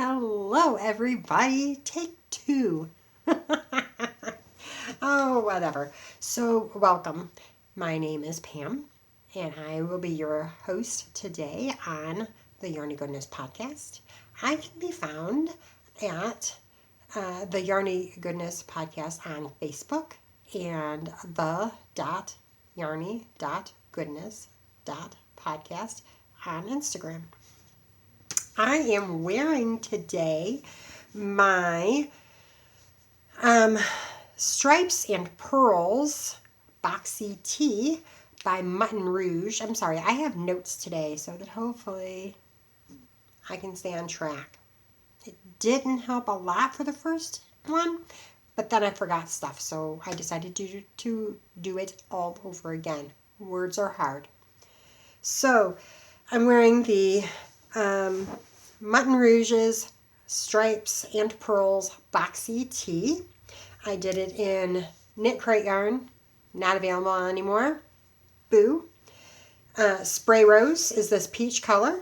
Hello, everybody. Take two. Oh, whatever. So, welcome. My name is Pam, and I will be your host today on the Yarny Goodness podcast. I can be found at the Yarny Goodness podcast on Facebook and the.yarny.goodness.podcast on Instagram. I am wearing today my Stripes and Pearls boxy tee by Mutton Rouge. I'm sorry, I have notes today so that hopefully I can stay on track. It didn't help a lot for the first one, but then I forgot stuff, so I decided to do it all over again. Words are hard. So I'm wearing the Mutton Rouge's Stripes and Pearls boxy tee. I did it in knit crate yarn, not available anymore. Boo. Spray Rose is this peach color.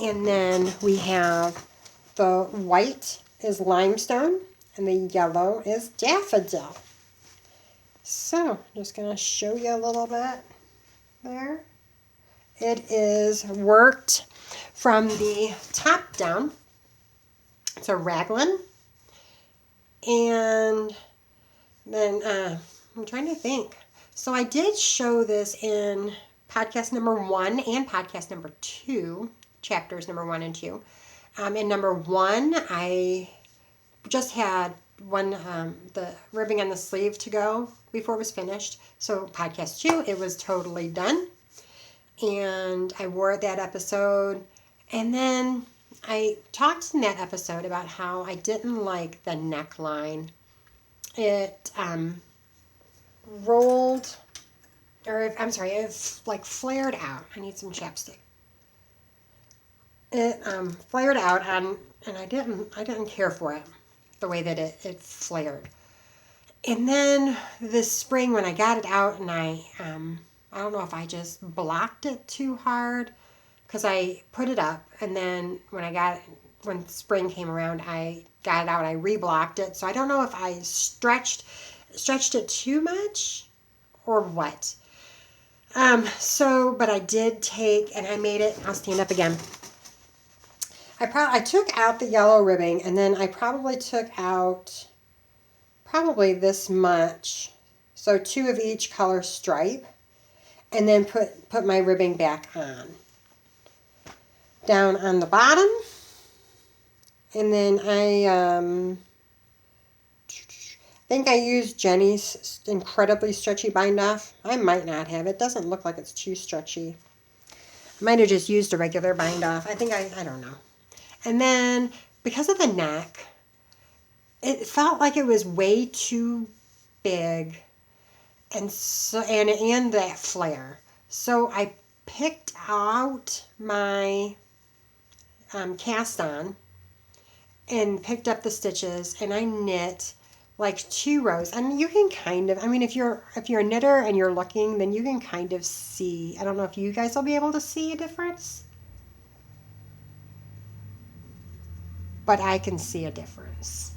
And then we have the white is Limestone and the yellow is Daffodil. So I'm just going to show you a little bit there. It is worked from the top down. It's a raglan. And then I'm trying to think. So I did show this in podcast number 1 and podcast number 2, chapters number 1 and 2. In number 1, I just had the ribbing on the sleeve to go before it was finished. So podcast 2, it was totally done. And I wore it that episode. And then I talked in that episode about how I didn't like the neckline. It it like flared out. I need some chapstick. It flared out and I didn't care for it, the way that it flared. And then this spring when I got it out and I don't know if I just blocked it too hard because I put it up and then when spring came around I got it out, I reblocked it. So I don't know if I stretched it too much or what. But I did take and I made it. I'll stand up again. I took out the yellow ribbing and then I probably took out this much. So 2 of each color stripe. And then put my ribbing back on. Down on the bottom. And then I think I used Jenny's incredibly stretchy bind off. I might not have. It doesn't look like it's too stretchy. I might have just used a regular bind off. I don't know. And then because of the neck, it felt like it was way too big. And that flare. So I picked out my cast on and picked up the stitches and I knit like 2 rows. And you can kind of, if you're a knitter and you're looking, then you can kind of see. I don't know if you guys will be able to see a difference, but I can see a difference.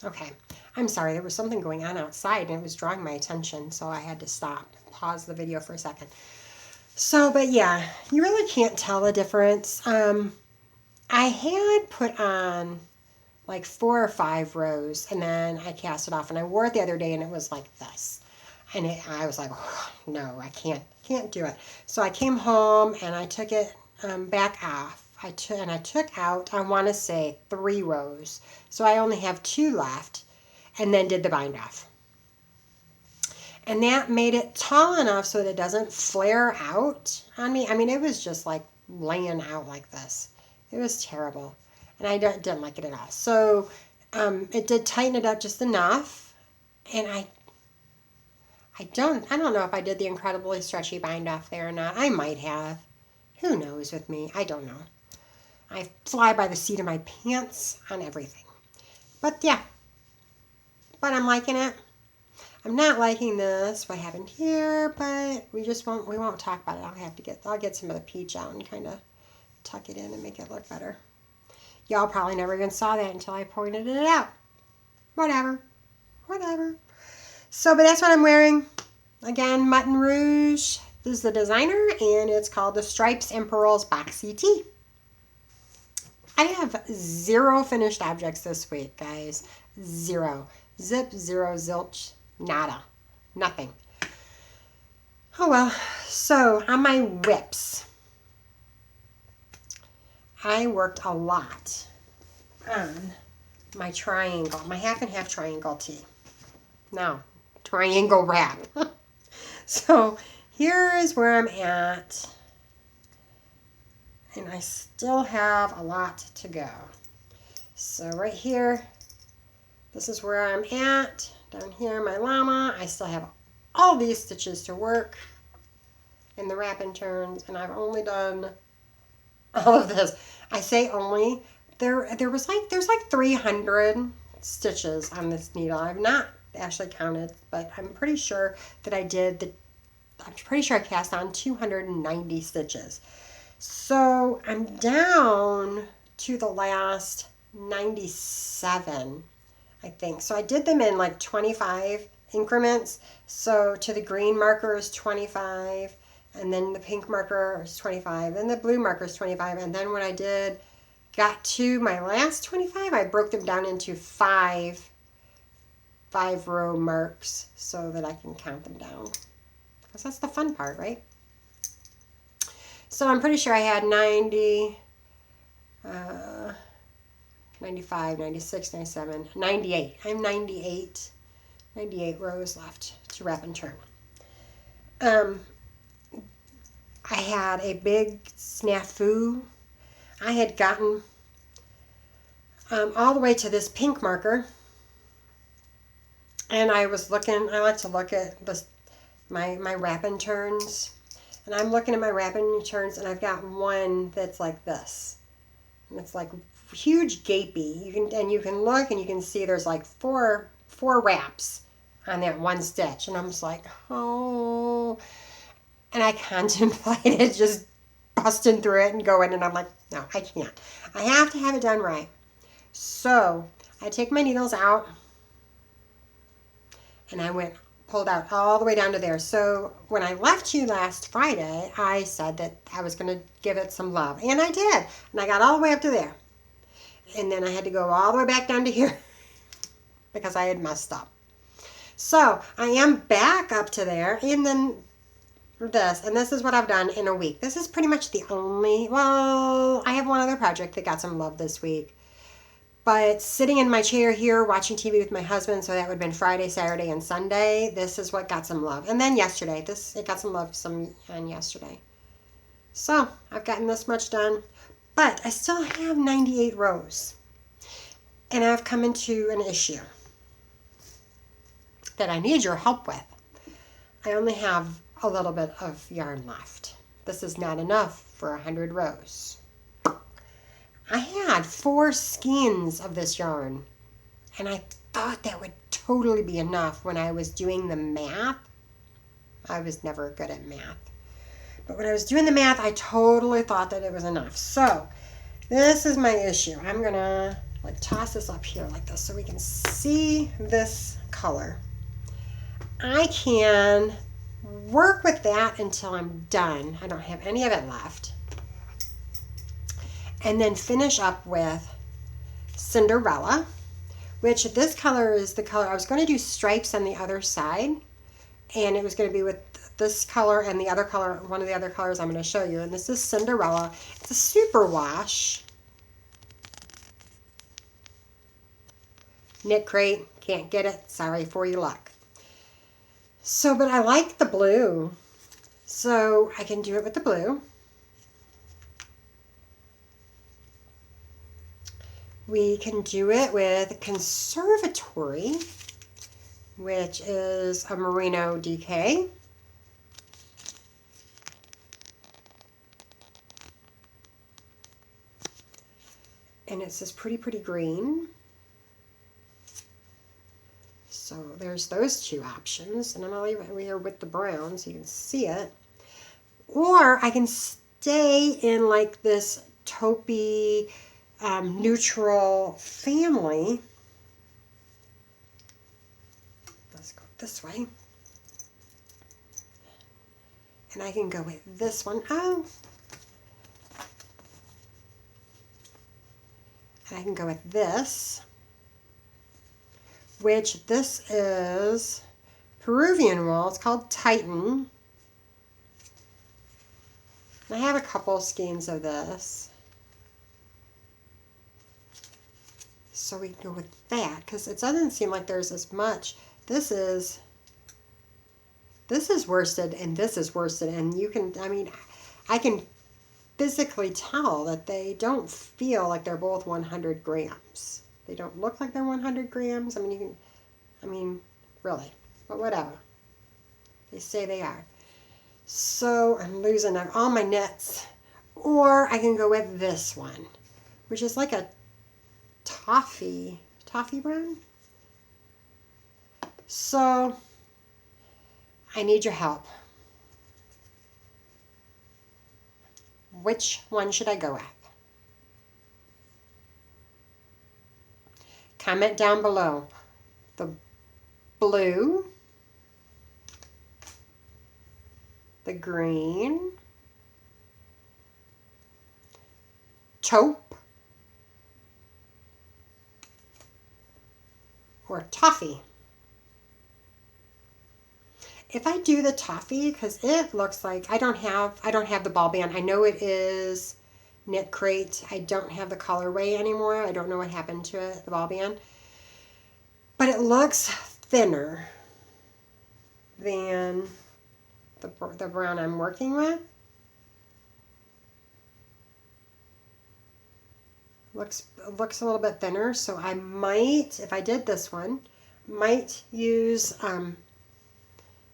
Okay, I'm sorry, there was something going on outside and it was drawing my attention, so I had to pause the video for a second. So, but yeah, you really can't tell the difference. I had put on like 4 or 5 rows and then I cast it off and I wore it the other day and it was like this. And I was like, oh, no, I can't do it. So I came home and I took it back off. I took out, I want to say 3 rows. So I only have 2 left and then did the bind off. And that made it tall enough so that it doesn't flare out on me. It was just like laying out like this. It was terrible. And I didn't like it at all. So it did tighten it up just enough. And I don't know if I did the incredibly stretchy bind off there or not. I might have. Who knows with me? I don't know. I fly by the seat of my pants on everything. But yeah. But I'm liking it. I'm not liking this, what happened here, but we won't talk about it. I'll get some of the peach out and kind of tuck it in and make it look better. Y'all probably never even saw that until I pointed it out. Whatever. So, but that's what I'm wearing. Again, Mutton Rouge. This is the designer, and it's called the Stripes and Pearls Boxy Tee. I have 0 finished objects this week, guys. 0. Zip, 0, zilch, nada. Nothing. Oh well. So, on my whips, I worked a lot on my triangle, my half and half triangle tee. Now, triangle wrap. So, here is where I'm at. And I still have a lot to go. So right here, this is where I'm at. Down here, my llama. I still have all these stitches to work in the wrap and turns, and I've only done all of this. I say only. There's like 300 stitches on this needle. I've not actually counted, but I'm pretty sure that I'm pretty sure I cast on 290 stitches. So I'm down to the last 97, I think. So I did them in like 25 increments. So to the green marker is 25, and then the pink marker is 25, and the blue marker is 25. And then when I got to my last 25, I broke them down into five row marks so that I can count them down. Because that's the fun part, right? So I'm pretty sure I had 90, 95, 96, 97, 98. I'm 98 rows left to wrap and turn. I had a big snafu. I had gotten all the way to this pink marker, and I was looking. I like to look at my wrap and turns, and I'm looking at my wrap and turns, and I've got one that's like this, and it's like huge gapey. You can look and you can see there's like four wraps on that one stitch, and I'm just like, oh. And I contemplated just busting through it and going, and I'm like, no, I can't. I have to have it done right. So I take my needles out, and I pulled out all the way down to there. So when I left you last Friday, I said that I was going to give it some love, and I did. And I got all the way up to there. And then I had to go all the way back down to here because I had messed up. So I am back up to there, and then this is what I've done in a week. This is pretty much the only, well, I have one other project that got some love this week. But sitting in my chair here watching TV with my husband, so that would have been Friday, Saturday, and Sunday, this is what got some love. And then yesterday, it got some love on yesterday. So I've gotten this much done, but I still have 98 rows. And I've come into an issue that I need your help with. I only have a little bit of yarn left. This is not enough for 100 rows. I had 4 skeins of this yarn, and I thought that would totally be enough when I was doing the math. I was never good at math. But when I was doing the math, I totally thought that it was enough. So this is my issue. I'm going to toss this up here like this so we can see this color. I can work with that until I'm done. I don't have any of it left. And then finish up with Cinderella, which this color is the color. I was going to do stripes on the other side, and it was going to be with this color and the other color, one of the other colors I'm going to show you. And this is Cinderella. It's a super wash. Knit Crate, can't get it. Sorry for your luck. So, but I like the blue, so I can do it with the blue. We can do it with Conservatory, which is a merino DK. And it's this pretty green. So So there's those two options, and I'm going to leave it here with the brown so you can see it. Or I can stay in like this taupey neutral family. Let's go this way. And I can go with this one. Oh. And I can go with this, which this is Peruvian wool. It's called Titan. I have a couple skeins of this. So we can go with that because it doesn't seem like there's as much. This is worsted and this is worsted, and you can, I mean, I can physically tell that they don't feel like they're both 100 grams. They don't look like they're 100 grams. I mean, you can, I mean, really, but whatever. They say they are. So I'm losing all my knits. Or I can go with this one, which is like a toffee brown. So I need your help. Which one should I go with? Comment down below. The blue, the green, taupe, or toffee. If I do the toffee, because it looks like I don't have the ball band. I know it is Knit Crate. I don't have the colorway anymore. I don't know what happened to it, the ball band. But it looks thinner than the brown I'm working with. Looks a little bit thinner, so I might, if I did this one, might use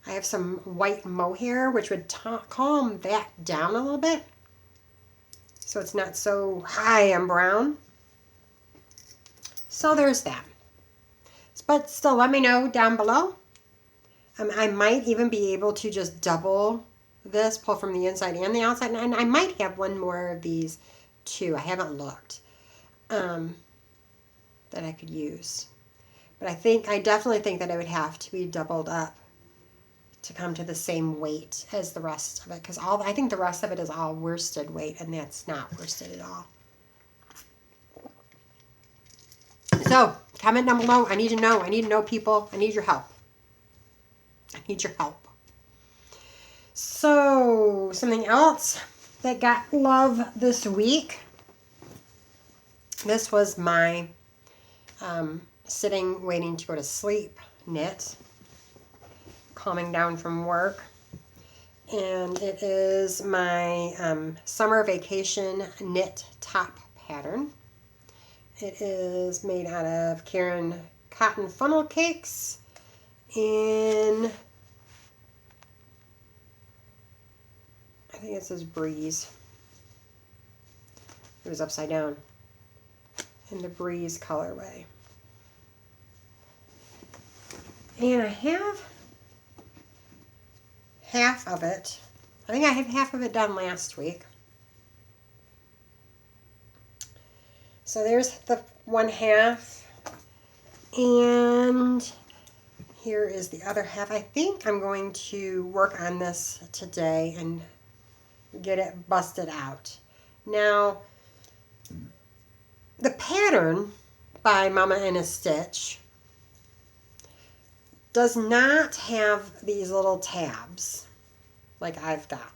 I have some white mohair, which would calm that down a little bit, so it's not so high on brown. So there's that. But still, let me know down below. I might even be able to just double this, pull from the inside and the outside, and I might have one more of these too. I haven't looked that I could use, but I definitely think that it would have to be doubled up to come to the same weight as the rest of it, because I think the rest of it is all worsted weight, and that's not worsted at all. So comment down below. I need to know, people. I need your help. I need your help. So something else that got love this week. This was my sitting, waiting to go to sleep knit. Calming down from work, and it is my summer vacation knit top pattern. It is made out of Karen cotton funnel cakes in, I think it says Breeze. It was upside down, in the Breeze colorway. And I have half of it. I think I had half of it done last week. So there's the one half, and here is the other half. I think I'm going to work on this today and get it busted out. Now, the pattern by Mama in a Stitch does not have these little tabs like I've got.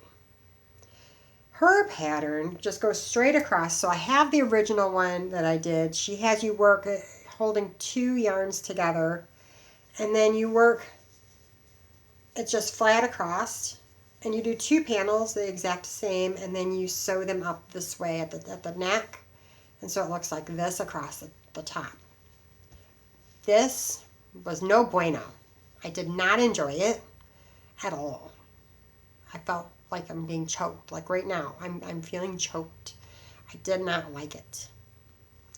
Her pattern just goes straight across. So I have the original one that I did. She has you work holding 2 yarns together, and then you work it just flat across, and you do 2 panels the exact same, and then you sew them up this way at the neck, and so it looks like this across the top. This was no bueno. I did not enjoy it at all. I felt like I'm being choked. Like right now, I'm feeling choked. I did not like it.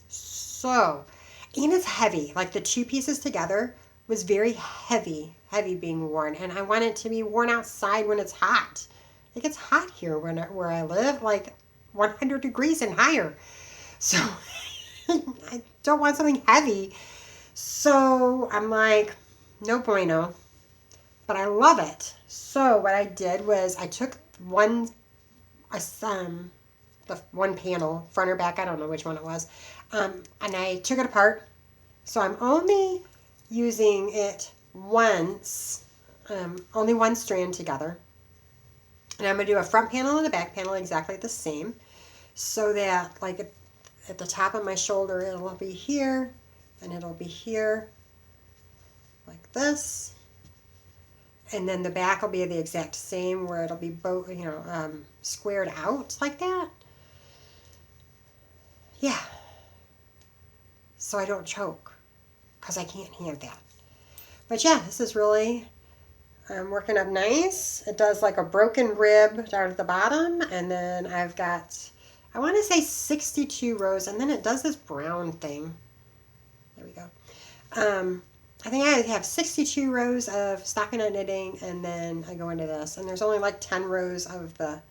So, and it's heavy. Like the 2 pieces together was very heavy being worn, and I want it to be worn outside when it's hot. It gets hot here where I live, like 100 degrees and higher. So I don't want something heavy. So I'm like, no bueno. But I love it. So what I did was I took the one panel, front or back, I don't know which one it was, and I took it apart. So I'm only using it once, only one strand together. And I'm going to do a front panel and a back panel exactly the same, so that like at the top of my shoulder it'll be here, and it'll be here like this. And then the back will be the exact same, where it'll be both, squared out like that. Yeah. So I don't choke, because I can't have that. But yeah, this is really working up nice. It does like a broken rib down at the bottom, and then I've got, I want to say 62 rows, and then it does this brown thing. There we go. I think I have 62 rows of stockinette knitting, and then I go into this. And there's only like 10 rows of the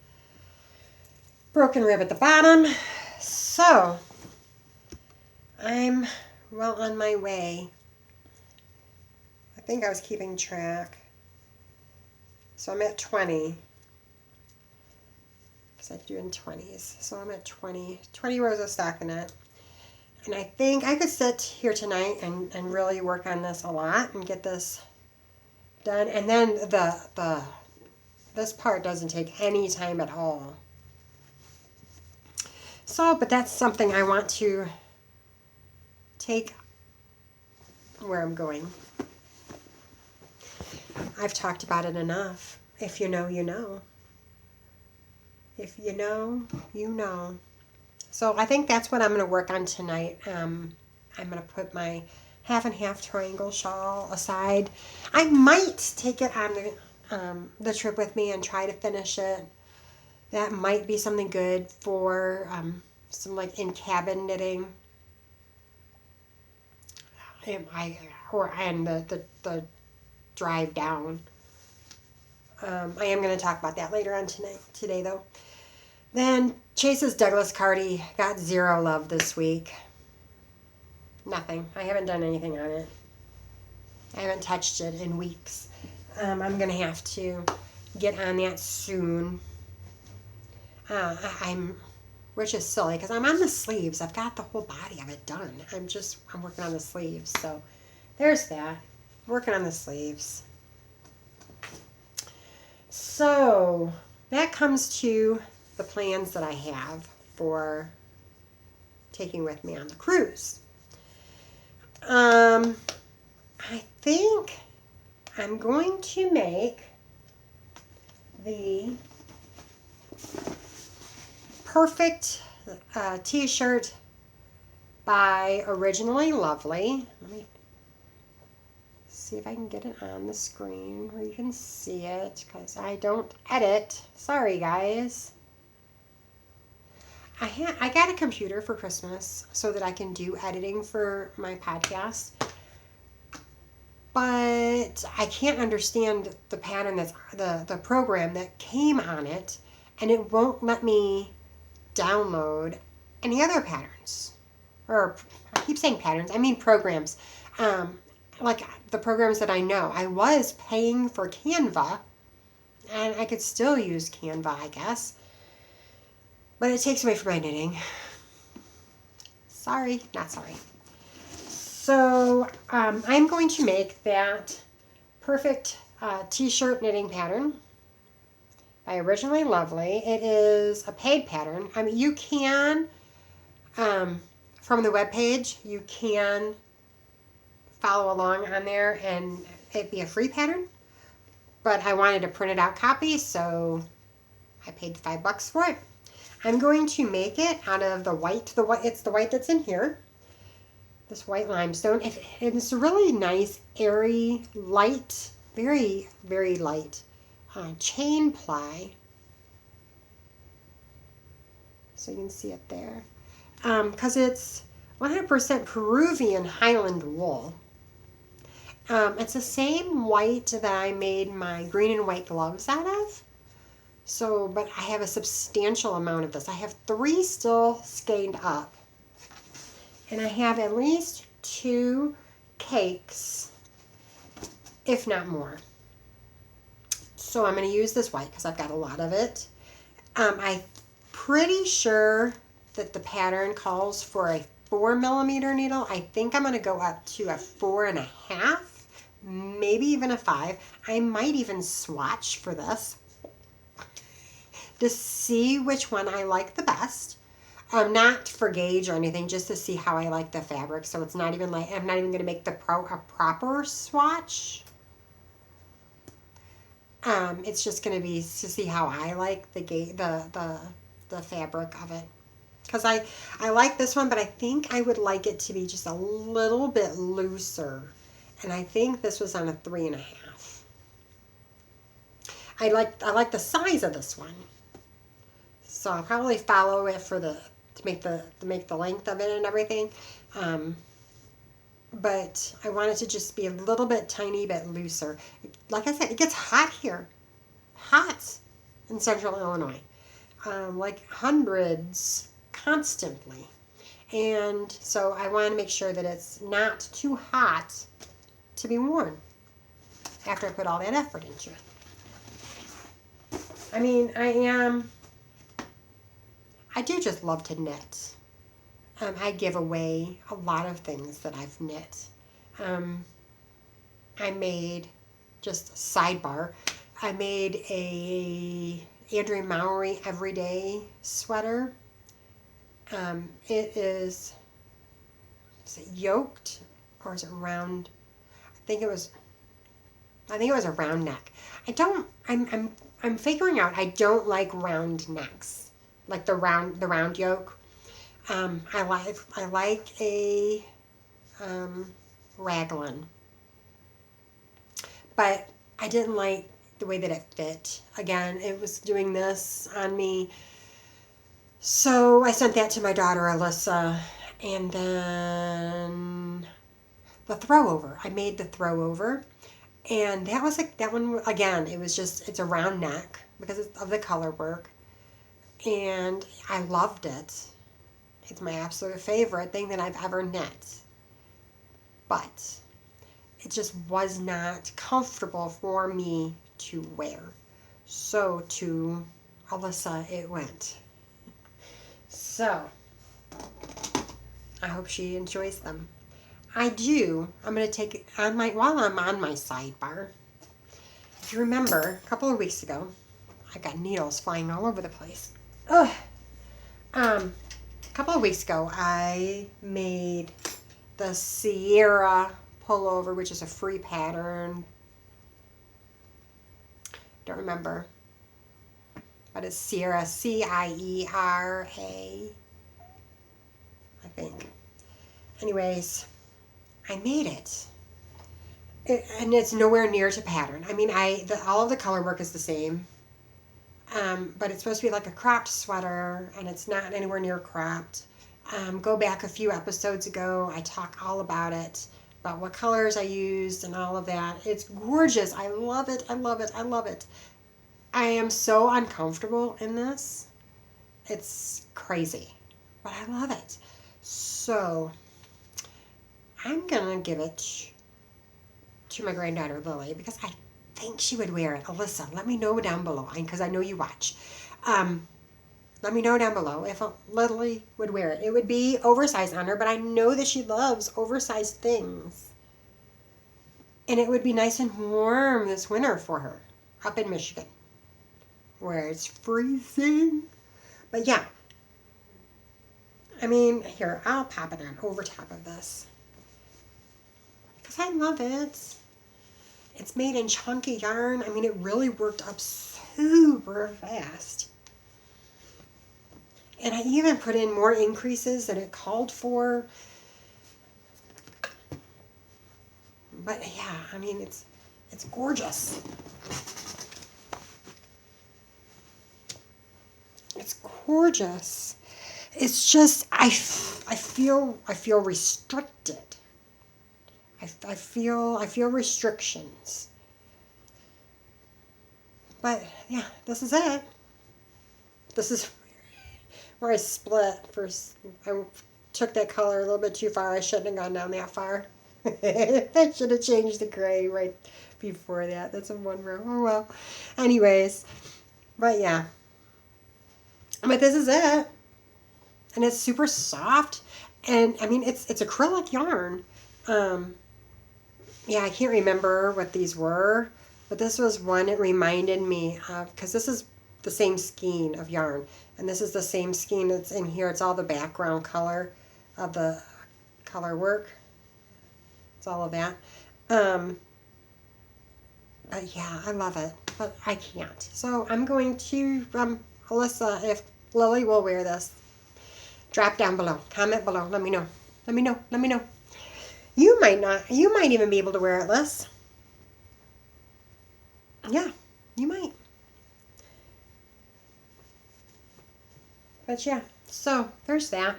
broken rib at the bottom. So I'm well on my way. I think I was keeping track. So I'm at 20. Because I do in 20s. So I'm at 20 rows of stockinette. And I think I could sit here tonight and really work on this a lot and get this done. And then this part doesn't take any time at all. So, but that's something I want to take where I'm going. I've talked about it enough. If you know, you know. If you know, you know. So I think that's what I'm going to work on tonight. I'm going to put my half and half triangle shawl aside. I might take it on the trip with me and try to finish it. That might be something good for some like in-cabin knitting. And the drive down. I am going to talk about that later on today though. Then Chase's Douglas Cardi got 0 love this week. Nothing. I haven't done anything on it. I haven't touched it in weeks. I'm going to have to get on that soon. Which is silly because I'm on the sleeves. I've got the whole body of it done. I'm working on the sleeves. So there's that. Working on the sleeves. So that comes to the plans that I have for taking with me on the cruise. I think I'm going to make the perfect t-shirt by Originally Lovely. Let me see if I can get it on the screen where you can see it, because I don't edit. Sorry, guys. I got a computer for Christmas so that I can do editing for my podcast, but I can't understand the pattern that's the program that came on it, and it won't let me download any other patterns. Or I keep saying patterns, I mean programs. Like the programs that I know. I was paying for Canva, and I could still use Canva, I guess. But it takes away from my knitting. Sorry, not sorry. So I'm going to make that perfect t-shirt knitting pattern by Originally Lovely. It is a paid pattern. I mean, you can, from the webpage, you can follow along on there and it be a free pattern. But I wanted a printed out copy, so I paid $5 for it. I'm going to make it out of the white. It's the white that's in here. This white limestone. It's a really nice, airy, light, very, very light chain ply. So you can see it there. Because it's 100% Peruvian Highland wool. It's the same white that I made my green and white gloves out of. So, but I have a substantial amount of this. I have 3 still skeined up. And I have at least 2 cakes, if not more. So I'm going to use this white because I've got a lot of it. I'm pretty sure that the pattern calls for a 4mm needle. I think I'm going to go up to a 4.5, maybe even a 5. I might even swatch for this to see which one I like the best. Not for gauge or anything, just to see how I like the fabric. So it's not even like, I'm not even going to make a proper swatch. It's just going to be to see how I like the fabric of it. Because I like this one, but I think I would like it to be just a little bit looser. And I think this was on a 3.5. I like the size of this one. So I'll probably follow it for to make the length of it and everything. But I want it to just be a little bit tiny bit looser. Like I said, it gets hot here. Hot in central Illinois. Like hundreds constantly. And so I want to make sure that it's not too hot to be worn after I put all that effort into it. I mean, I do just love to knit. I give away a lot of things that I've knit. I made, just a sidebar, I made a Andrew Mowry Everyday sweater. Is it yoked or is it round? I think it was a round neck. I'm figuring out I don't like round necks, like the round yoke. I like a raglan, but I didn't like the way that it fit. Again, it was doing this on me. So I sent that to my daughter Alyssa, and then the throwover. I made the throwover, and that was like that one again. It's a round neck because of the color work, and I loved it. It's my absolute favorite thing that I've ever knit, but it just was not comfortable for me to wear. So to Alyssa it went. So I hope she enjoys them. I'm going to take it on while I'm on my sidebar. If you remember, a couple of weeks ago, I got needles flying all over the place. Ugh. A couple of weeks ago, I made the Sierra pullover, which is a free pattern. Don't remember. But it's Sierra, Ciera, I think. Anyways, I made it. And it's nowhere near to pattern. I mean, all of the color work is the same. But it's supposed to be like a cropped sweater, and it's not anywhere near cropped. Go back a few episodes ago. I talk all about it, about what colors I used and all of that. It's gorgeous. I love it. I love it. I love it. I am so uncomfortable in this. It's crazy, but I love it. So I'm going to give it to my granddaughter Lily because I think she would wear it. Alyssa, let me know down below because I know you watch. Let me know down below if Lily would wear it. It would be oversized on her, but I know that she loves oversized things. And it would be nice and warm this winter for her up in Michigan where it's freezing. But yeah, I mean, here, I'll pop it on over top of this because I love it. It's made in chunky yarn. I mean, it really worked up super fast. And I even put in more increases than it called for. But yeah, I mean, it's gorgeous. It's gorgeous. It's just I feel restricted. I feel restrictions. But yeah, this is it. This is where I split. First, I took that color a little bit too far. I shouldn't have gone down that far. I should have changed the gray right before that. That's in one row. Oh well. Anyways, but yeah. But this is it. And it's super soft. And I mean, it's acrylic yarn. Yeah, I can't remember what these were, but this was one it reminded me of, because this is the same skein of yarn, and this is the same skein that's in here. It's all the background color of the color work. It's all of that. But yeah, I love it, but I can't. So I'm going to, Alyssa, if Lily will wear this, drop down below, comment below, let me know. Let me know, let me know. You might not. You might even be able to wear it, Liz. Yeah, you might. But yeah, so there's that.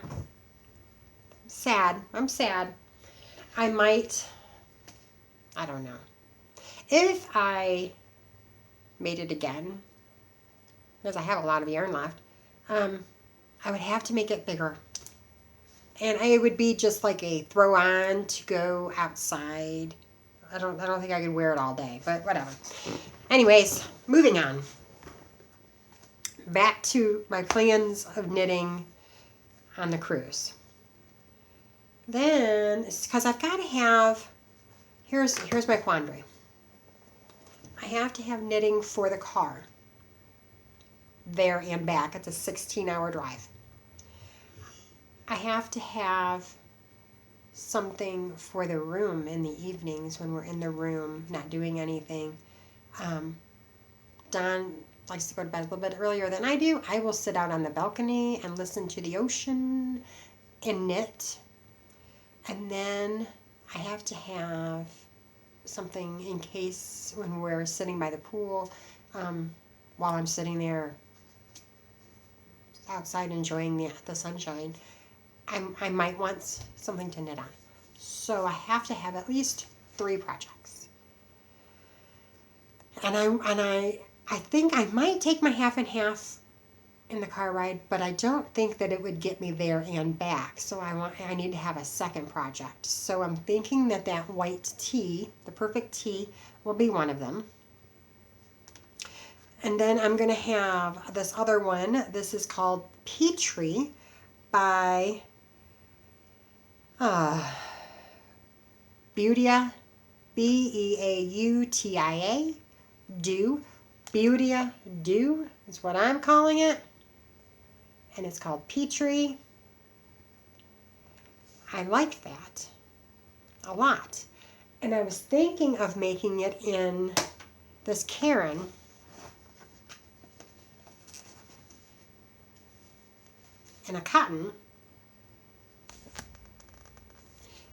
Sad. I'm sad. I might, I don't know. If I made it again, because I have a lot of yarn left, I would have to make it bigger. And it would be just like a throw on to go outside. I don't think I could wear it all day, but whatever. Anyways, moving on. Back to my plans of knitting on the cruise. Then, because I've got to have, here's my quandary. I have to have knitting for the car. There and back. It's a 16-hour drive. I have to have something for the room in the evenings when we're in the room, not doing anything. Don likes to go to bed a little bit earlier than I do. I will sit out on the balcony and listen to the ocean and knit. And then I have to have something in case when we're sitting by the pool, while I'm sitting there outside enjoying the sunshine, I might want something to knit on. So I have to have at least 3 projects. And I think I might take my half and half in the car ride, but I don't think that it would get me there and back. So I need to have a second project. So I'm thinking that white tee, the perfect tee, will be one of them. And then I'm going to have this other one. This is called Petrie by Beautia, Beautia, Do. Beautia Do is what I'm calling it. And it's called Petrie. I like that a lot. And I was thinking of making it in this Karen. In a cotton.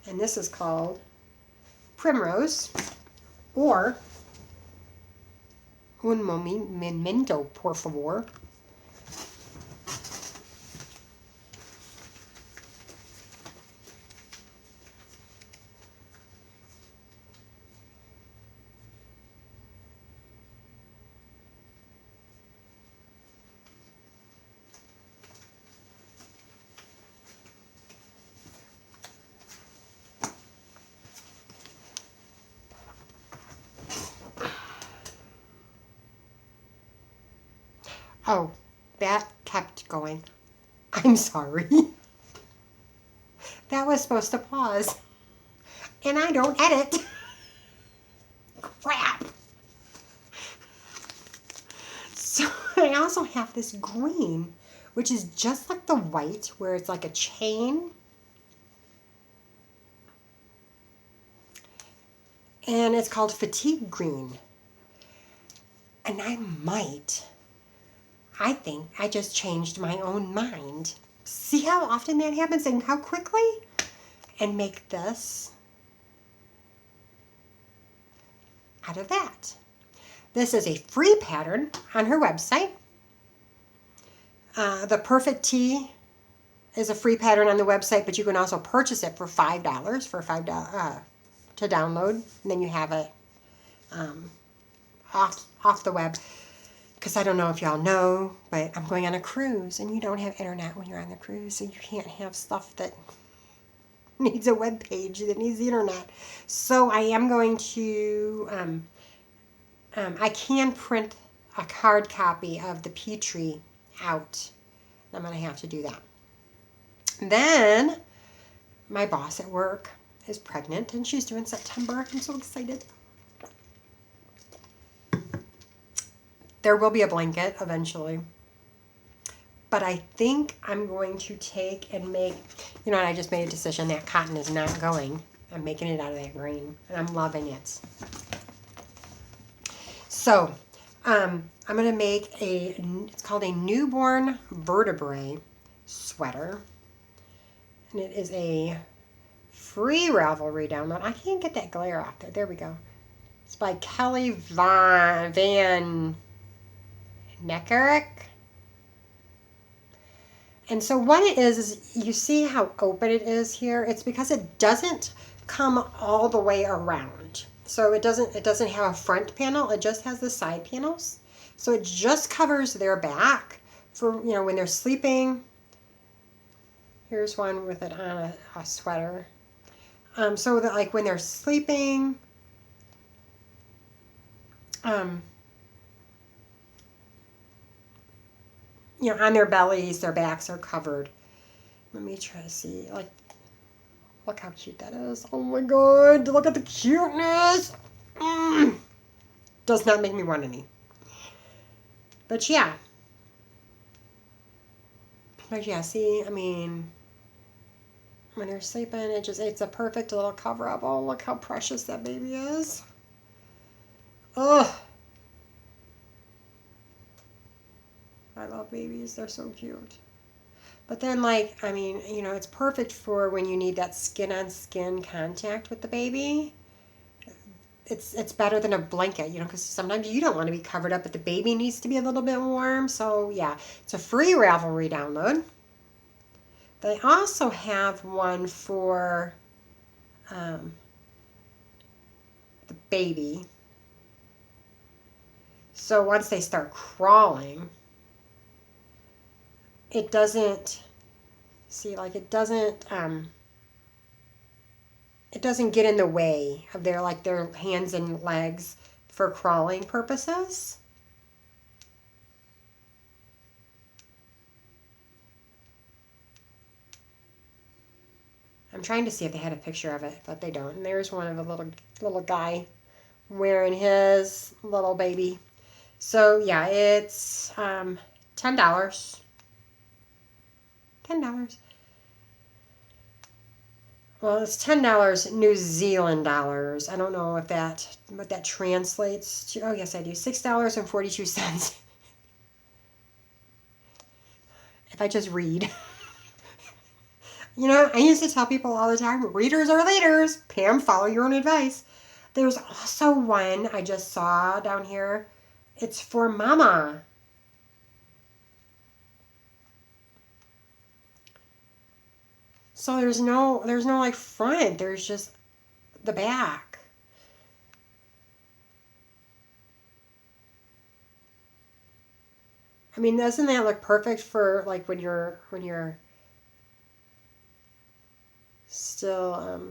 And this is called Primrose, or Un momento, por favor. Oh, that kept going. I'm sorry. That was supposed to pause. And I don't edit. Crap. So I also have this green, which is just like the white, where it's like a chain. And it's called Fatigue Green. And I think I just changed my own mind. See how often that happens and how quickly? And make this out of that. This is a free pattern on her website. The Perfect Tee is a free pattern on the website, but you can also purchase it for $5, to download, and then you have it off the web. Because I don't know if y'all know, but I'm going on a cruise, and you don't have internet when you're on the cruise, so you can't have stuff that needs a web page that needs the internet. So I am going to, I can print a hard copy of the Petrie out. I'm going to have to do that. Then my boss at work is pregnant, and she's due in September. I'm so excited. There will be a blanket eventually. But I think I'm going to take and make, and I just made a decision that cotton is not going. I'm making it out of that green, and I'm loving it. So, I'm going to make it's called a newborn vertebrae sweater. And it is a free Ravelry download. I can't get that glare off there. There we go. It's by Kelly Van Neckerick. And so what it is you see how open it is here? It's because it doesn't come all the way around. So it doesn't have a front panel, it just has the side panels. So it just covers their back for, when they're sleeping. Here's one with it on a sweater. So that like when they're sleeping, on their bellies, their backs are covered. Let me try to see, look how cute that is. Oh my god, look at the cuteness. Does not make me want any. But yeah. See, when they're sleeping, it's a perfect little cover up. Oh, look how precious that baby is. Ugh. I love babies. They're so cute. But then, it's perfect for when you need that skin-on-skin contact with the baby. It's better than a blanket, because sometimes you don't want to be covered up, but the baby needs to be a little bit warm. So, yeah, it's a free Ravelry download. They also have one for the baby. So once they start crawling, it doesn't get in the way of their hands and legs for crawling purposes. I'm trying to see if they had a picture of it, but they don't. And there's one of a little guy wearing his little baby. So yeah, it's $10. $10. Well, it's $10 New Zealand dollars. I don't know what that translates to. Oh yes, I do. $6.42. If I just read. I used to tell people all the time, readers are leaders. Pam, follow your own advice. There's also one I just saw down here. It's for mama. So there's no front. There's just the back. Doesn't that look perfect for when you're still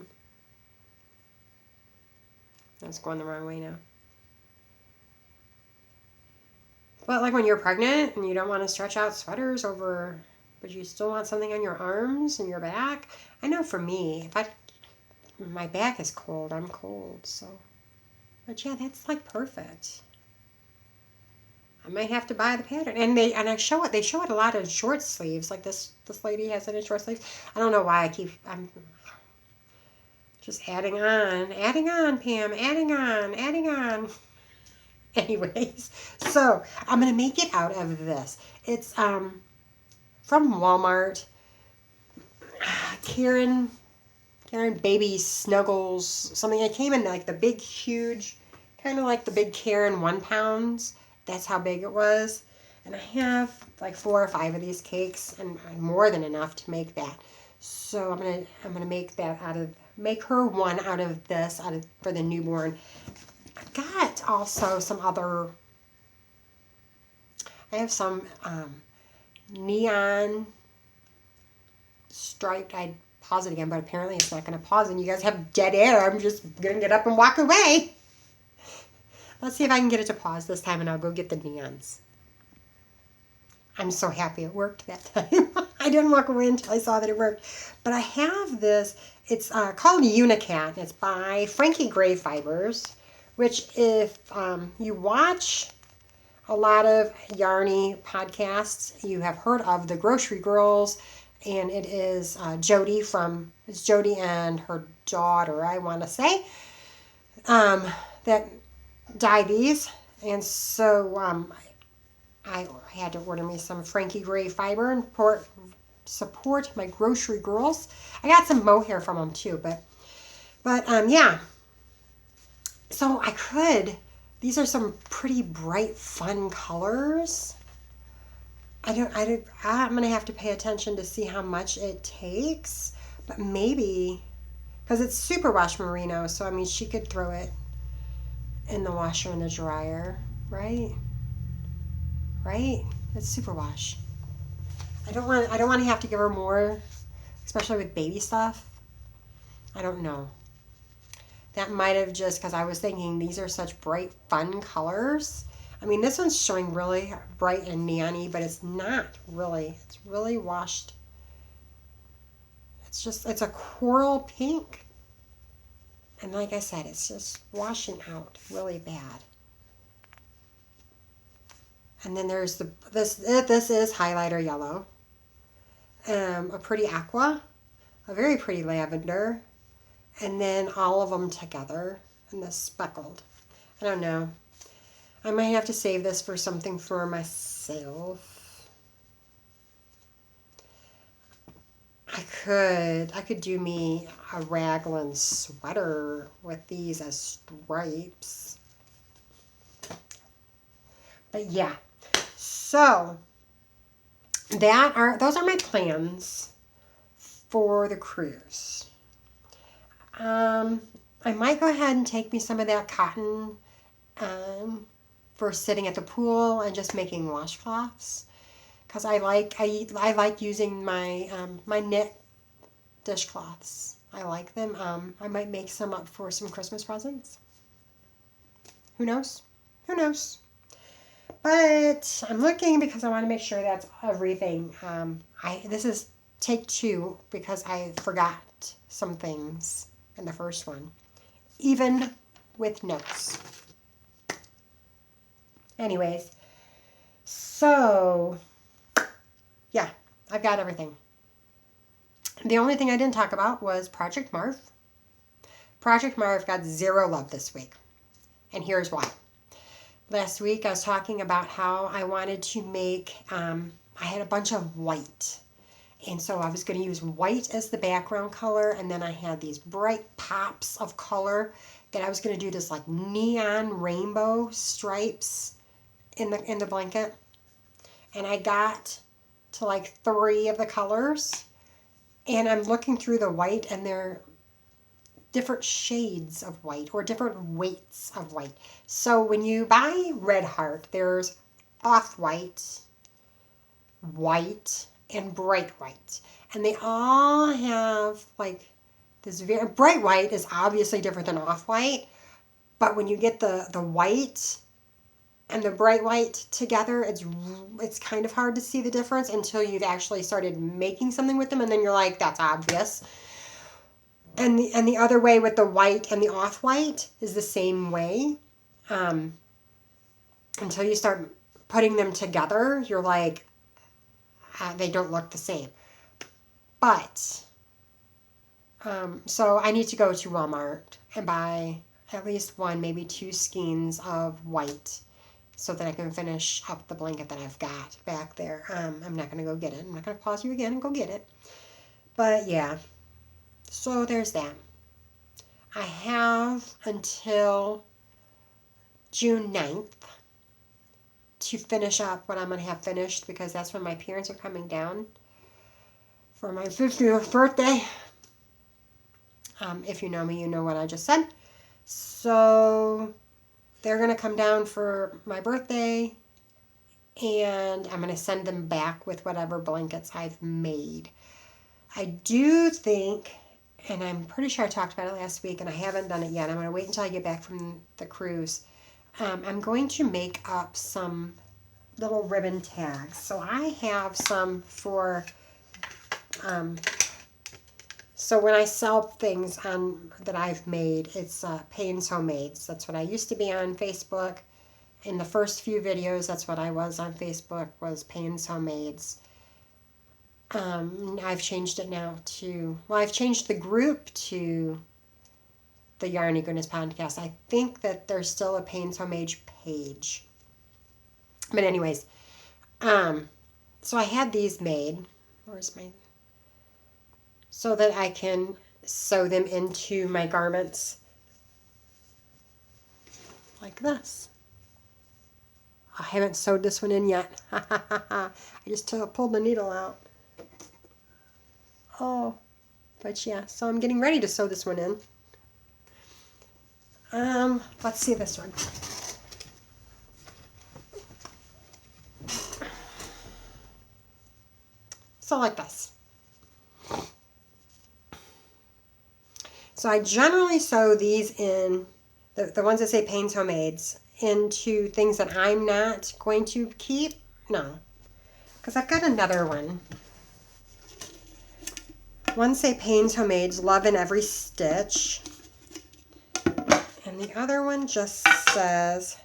that's going the wrong way now. But when you're pregnant and you don't want to stretch out sweaters over, but you still want something on your arms and your back. I know for me, my back is cold, I'm cold, so. But yeah, that's perfect. I might have to buy the pattern, and they show it. They show it a lot in short sleeves, like this lady has it in short sleeves. I don't know why I'm just adding on, Pam, adding on. Anyways, so I'm going to make it out of this. It's from Walmart. Karen Baby Snuggles, something. It came in the big, huge, kind of like the big Karen 1 pounds. That's how big it was. And I have 4 or 5 of these cakes, and more than enough to make that. So I'm gonna make that out of make her one out of this, for the newborn. I got also some other, I have some neon striped, I'd pause it again, but apparently it's not going to pause and you guys have dead air. I'm just going to get up and walk away. Let's see if I can get it to pause this time and I'll go get the neons. I'm so happy it worked that time. I didn't walk away until I saw that it worked. But I have this, it's called Unicat. It's by Frankie Gray Fibers, which if you watch a lot of Yarny podcasts, you have heard of the Grocery Girls, and it is Jody and her daughter, I want to say, that dye these. And so I had to order me some Frankie Gray fiber and support my Grocery Girls. I got some mohair from them too, but yeah. So these are some pretty bright, fun colors. I'm going to have to pay attention to see how much it takes, but maybe, because it's superwash merino, so I mean, she could throw it in the washer and the dryer, right? Right? It's superwash. I don't want to have to give her more, especially with baby stuff. I don't know. That might have just, because I was thinking these are such bright, fun colors. I mean, this one's showing really bright and neon-y, but it's not really. It's really washed. It's a coral pink. And like I said, it's just washing out really bad. And then there's this is highlighter yellow, a pretty aqua, a very pretty lavender, and then all of them together, and this speckled. I don't know. I might have to save this for something for myself. I could do me a raglan sweater with these as stripes. But yeah. So those are my plans for the cruise. I might go ahead and take me some of that cotton for sitting at the pool and just making washcloths, because I like using my my knit dishcloths. I like them. I might make some up for some Christmas presents. Who knows? Who knows? But I'm looking because I want to make sure that's everything. This is take 2 because I forgot some things in the first one, even with notes. Anyways, so yeah, I've got everything. The only thing I didn't talk about was Project Marv. Project Marv got 0 love this week, and here's why. Last week I was talking about how I wanted to make, I had a bunch of white. And so I was going to use white as the background color, and then I had these bright pops of color that I was going to do this like neon rainbow stripes in the blanket. And I got to like 3 of the colors, and I'm looking through the white, and they're different shades of white or different weights of white. So when you buy Red Heart, there's off-white, white, and bright white. And they all have like this very bright white is obviously different than off-white, but when you get the white and the bright white together, it's kind of hard to see the difference until you've actually started making something with them, and then you're like, that's obvious. And the other way with the white and the off-white is the same way. Until you start putting them together, you're like, they don't look the same. But, so I need to go to Walmart and buy at least 1, maybe 2 skeins of white so that I can finish up the blanket that I've got back there. I'm not going to go get it. I'm not going to pause you again and go get it. But yeah. So there's that. I have until June 9th to finish up what I'm going to have finished, because that's when my parents are coming down for my 50th birthday. If you know me, you know what I just said. So they're going to come down for my birthday, and I'm going to send them back with whatever blankets I've made. I do think, and I'm pretty sure I talked about it last week, and I haven't done it yet. I'm going to wait until I get back from the cruise. I'm going to make up some little ribbon tags. So I have some for, so when I sell things that I've made, it's Payne's Homemades. That's what I used to be on Facebook. In the first few videos, that's what I was on Facebook, was Payne's Homemades. I've changed it now to, well, I've changed the group to the Yarny Goodness Podcast. I think that there's still a Payne's Homemade page. But anyways, so I had these made. Where's my, so that I can sew them into my garments like this. I haven't sewed this one in yet. I just pulled the needle out. Oh, but yeah, so I'm getting ready to sew this one in. Let's see this one. So like this. So I generally sew these in, the ones that say Payne's Homemades, into things that I'm not going to keep. No, because I've got another one. One say Payne's Homemades, Love in Every Stitch. And the other one just says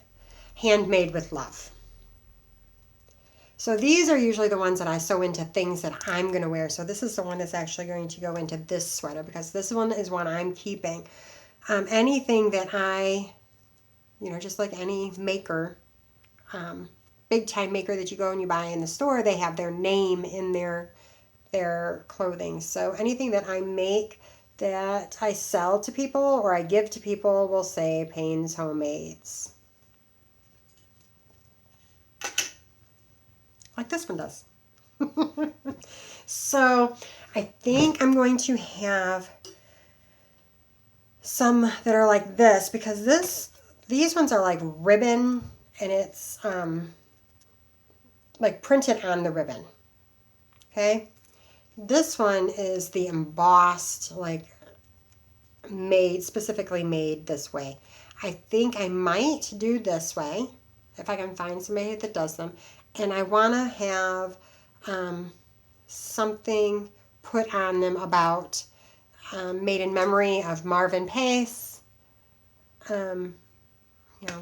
Handmade with Love. So these are usually the ones that I sew into things that I'm going to wear. So this is the one that's actually going to go into this sweater, because this one is one I'm keeping. Anything that I, just like any maker, big time maker that you go and you buy in the store, they have their name in their clothing. So anything that I make that I sell to people or I give to people will say Payne's Homemades. Like this one does. So I think I'm going to have some that are like this, because these ones are like ribbon, and it's like printed on the ribbon. Okay. This one is the embossed, like specifically made this way. I think I might do this way if I can find somebody that does them. And I want to have something put on them about made in memory of Marvin Pace.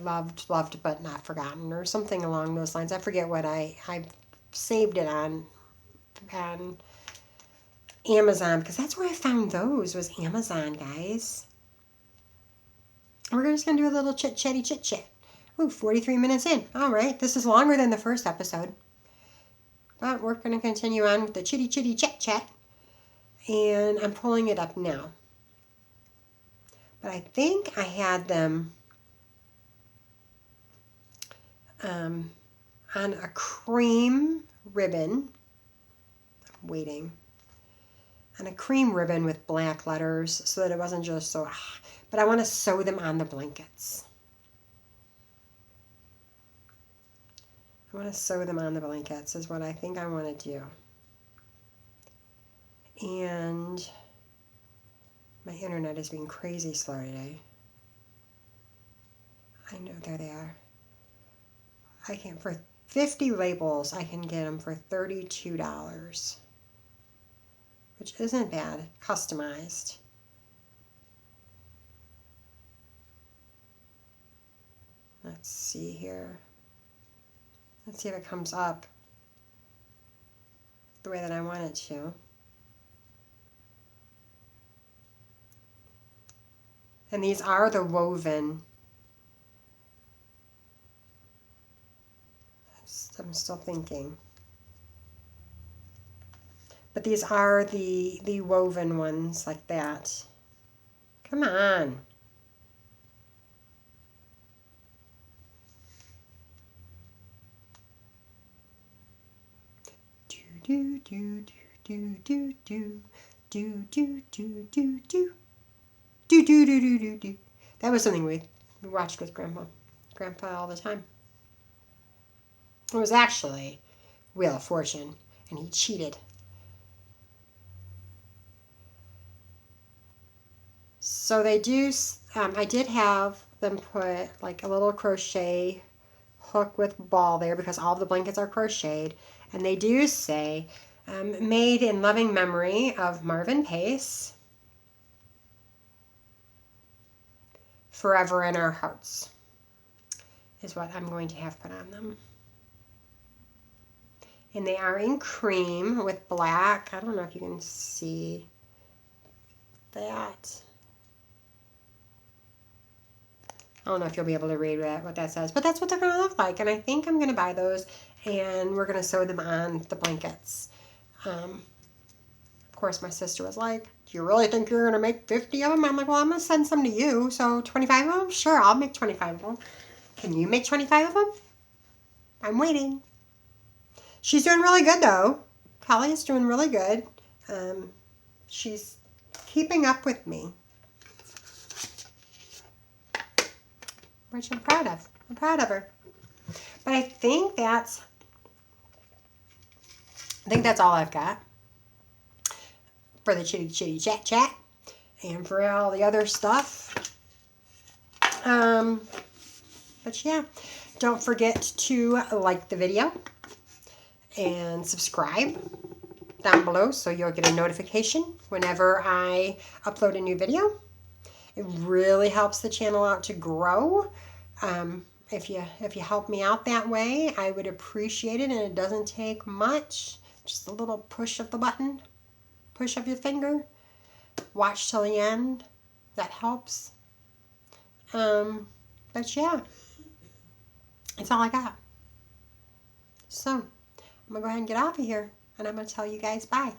Loved but not forgotten, or something along those lines. I forget what I saved it on Amazon, because that's where I found those, was Amazon, guys. We're just going to do a little chit-chat. Ooh, 43 minutes in. All right, this is longer than the first episode. But we're going to continue on with the chitty chat. And I'm pulling it up now. But I think I had them on a cream ribbon. I'm waiting. On a cream ribbon with black letters, so that it wasn't just so, but I want to sew them on the blankets. I want to sew them on the blankets is what I think I want to do. And my internet is being crazy slow today. I know, there they are. I can, for 50 labels, I can get them for $32. Which isn't bad, customized. Let's see here. Let's see if it comes up the way that I want it to. And these are the woven. I'm still thinking. But these are the woven ones like that. Come on. Do. Do, do, do, do, do, do. That was something we watched with Grandpa all the time. It was actually Wheel of Fortune, and he cheated. So they do, I did have them put like a little crochet hook with ball there because all of the blankets are crocheted. And they do say, made in loving memory of Marvin Pace, forever in our hearts, is what I'm going to have put on them. And they are in cream with black. I don't know if you can see that. I don't know if you'll be able to read what that says, but that's what they're going to look like. And I think I'm going to buy those, and we're going to sew them on the blankets. Of course, my sister was like, do you really think you're going to make 50 of them? I'm like, well, I'm going to send some to you. So 25 of them? Sure, I'll make 25 of them. Can you make 25 of them? I'm waiting. She's doing really good, though. Kelly is doing really good. She's keeping up with me, which I'm proud of. I'm proud of her. But I think that's all I've got for the chitty chitty chat chat and for all the other stuff. But yeah, don't forget to like the video and subscribe down below so you'll get a notification whenever I upload a new video. It really helps the channel out to grow. If you help me out that way, I would appreciate it, and it doesn't take much. Just a little push of the button, push of your finger. Watch till the end. That helps. But yeah, that's all I got. So I'm gonna go ahead and get off of here, and I'm gonna tell you guys bye.